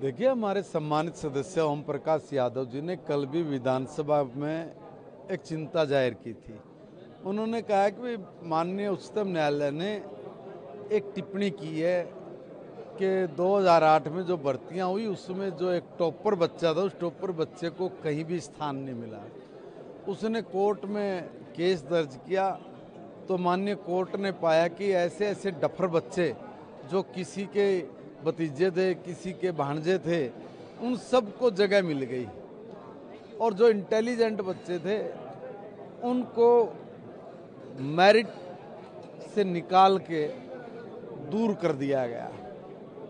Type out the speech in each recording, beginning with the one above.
देखिए, हमारे सम्मानित सदस्य ओम प्रकाश यादव जी ने कल भी विधानसभा में एक चिंता जाहिर की थी। उन्होंने कहा कि माननीय उच्चतम न्यायालय ने एक टिप्पणी की है कि 2008 में जो भर्तियां हुई उसमें जो एक टॉपर बच्चा था, उस टॉपर बच्चे को कहीं भी स्थान नहीं मिला। उसने कोर्ट में केस दर्ज किया तो माननीय कोर्ट ने पाया कि ऐसे ऐसे डफर बच्चे जो किसी के भतीजे थे, किसी के भांजे थे, उन सबको जगह मिल गई और जो इंटेलिजेंट बच्चे थे उनको मेरिट से निकाल के दूर कर दिया गया।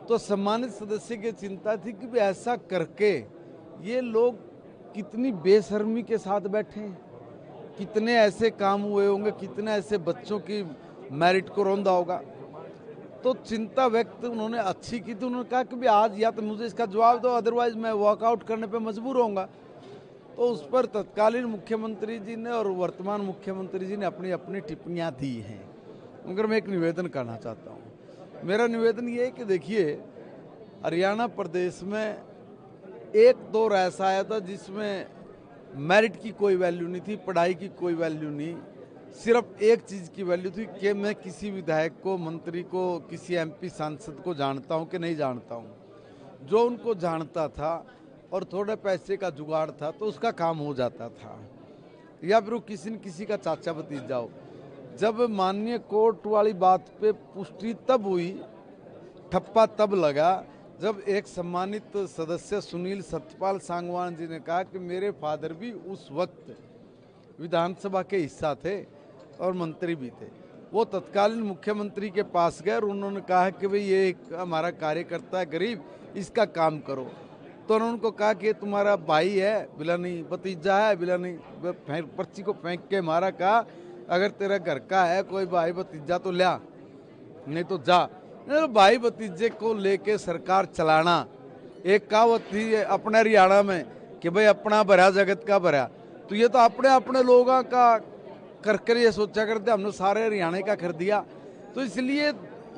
तो सम्मानित सदस्य की चिंता थी कि ऐसा करके ये लोग कितनी बेशर्मी के साथ बैठे हैं, कितने ऐसे काम हुए होंगे, कितने ऐसे बच्चों की मेरिट को रौंदा होगा। तो चिंता व्यक्त उन्होंने अच्छी की थी। उन्होंने कहा कि भी आज या तो मुझे इसका जवाब दो, अदरवाइज मैं वॉकआउट करने पे मजबूर होऊंगा। तो उस पर तत्कालीन मुख्यमंत्री जी ने और वर्तमान मुख्यमंत्री जी ने अपनी अपनी टिप्पणियां दी हैं। मगर मैं एक निवेदन करना चाहता हूं। मेरा निवेदन ये है कि देखिए, हरियाणा प्रदेश में एक दौर ऐसा आया था जिसमें मेरिट की कोई वैल्यू नहीं थी, पढ़ाई की कोई वैल्यू नहीं, सिर्फ एक चीज़ की वैल्यू थी कि मैं किसी विधायक को, मंत्री को, किसी एमपी सांसद को जानता हूं कि नहीं जानता हूं। जो उनको जानता था और थोड़े पैसे का जुगाड़ था तो उसका काम हो जाता था, या फिर वो किसी न किसी का चाचा भतीजा हो। जब माननीय कोर्ट वाली बात पे पुष्टि तब हुई, ठप्पा तब लगा जब एक सम्मानित सदस्य सुनील सत्यपाल सांगवान जी ने कहा कि मेरे फादर भी उस वक्त विधानसभा के हिस्सा थे और मंत्री भी थे। वो तत्कालीन मुख्यमंत्री के पास गए और उन्होंने कहा कि भाई ये एक हमारा कार्यकर्ता है गरीब, इसका काम करो। तो उन्होंने उनको कहा कि तुम्हारा भाई है, बिला नहीं, भतीजा है, बिला नहीं, पर्ची को फेंक के मारा। कहा अगर तेरा घर का है कोई भाई भतीजा तो लिया, नहीं तो जा। भाई भतीजे को लेके सरकार चलाना, एक कहावत थी अपने हरियाणा में कि भाई अपना भरा जगत का भरा। तो ये तो अपने अपने लोगों का कर ये सोचा करते हमने सारे हरियाणा का कर दिया। तो इसलिए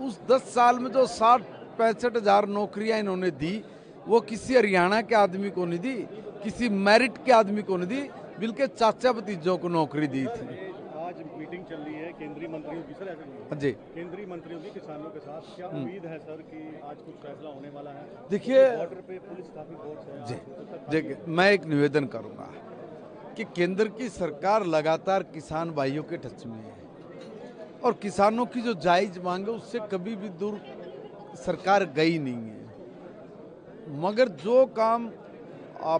उस 10 साल में जो 60-65 हजार नौकरियां इन्होंने दी, वो किसी हरियाणा के आदमी को नहीं दी, किसी मेरिट के आदमी को नहीं दी, बल्कि चाचा भतीजों को नौकरी दी थी। आज मीटिंग चल रही है केंद्रीय मंत्रियों की, सर ऐसे जी, केंद्रीय मंत्रियों की किसानों के साथ, क्या उम्मीद है सर कि आज कुछ फैसला होने वाला है? देखिए, बॉर्डर पे पुलिस काफी फोर्स है जी, मैं एक निवेदन करूंगा कि केंद्र की सरकार लगातार किसान भाइयों के टच में है और किसानों की जो जायज मांग है उससे कभी भी दूर सरकार गई नहीं है। मगर जो काम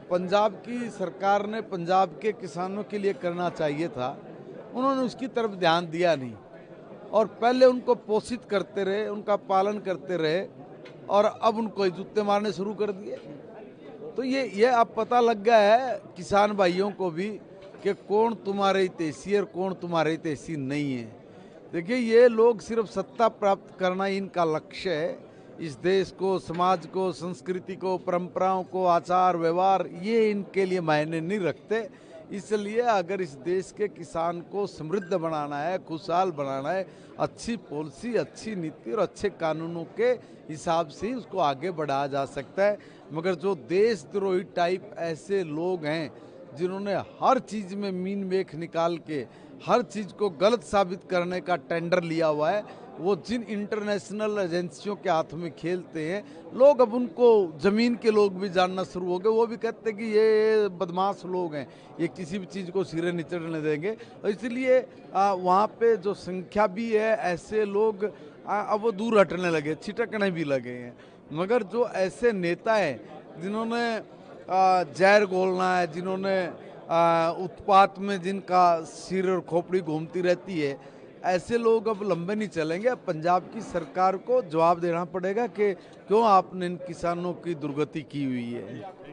पंजाब की सरकार ने पंजाब के किसानों के लिए करना चाहिए था, उन्होंने उसकी तरफ ध्यान दिया नहीं और पहले उनको पोषित करते रहे, उनका पालन करते रहे और अब उनको जूते मारने शुरू कर दिए। तो ये अब पता लग गया है किसान भाइयों को भी कि कौन तुम्हारे हितैषी और कौन तुम्हारे हितैषी नहीं है। देखिए, ये लोग सिर्फ सत्ता प्राप्त करना ही इनका लक्ष्य है। इस देश को, समाज को, संस्कृति को, परंपराओं को, आचार व्यवहार, ये इनके लिए मायने नहीं रखते। इसलिए अगर इस देश के किसान को समृद्ध बनाना है, खुशहाल बनाना है, अच्छी पॉलिसी, अच्छी नीति और अच्छे कानूनों के हिसाब से ही उसको आगे बढ़ाया जा सकता है। मगर जो देशद्रोही टाइप ऐसे लोग हैं जिन्होंने हर चीज़ में मीन मेख निकाल के हर चीज़ को गलत साबित करने का टेंडर लिया हुआ है, वो जिन इंटरनेशनल एजेंसियों के हाथ में खेलते हैं, लोग अब उनको ज़मीन के लोग भी जानना शुरू हो गए। वो भी कहते हैं कि ये बदमाश लोग हैं, ये किसी भी चीज़ को सिरे नहीं चढ़ने देंगे। और इसलिए वहाँ पे जो संख्या भी है, ऐसे लोग अब वो दूर हटने लगे, छिटकने भी लगे हैं। मगर जो ऐसे नेता हैं जिन्होंने जहर घोलना है, जिन्होंने उत्पात में जिनका सिर और खोपड़ी घूमती रहती है, ऐसे लोग अब लंबे नहीं चलेंगे। अब पंजाब की सरकार को जवाब देना पड़ेगा कि क्यों आपने इन किसानों की दुर्गति की हुई है।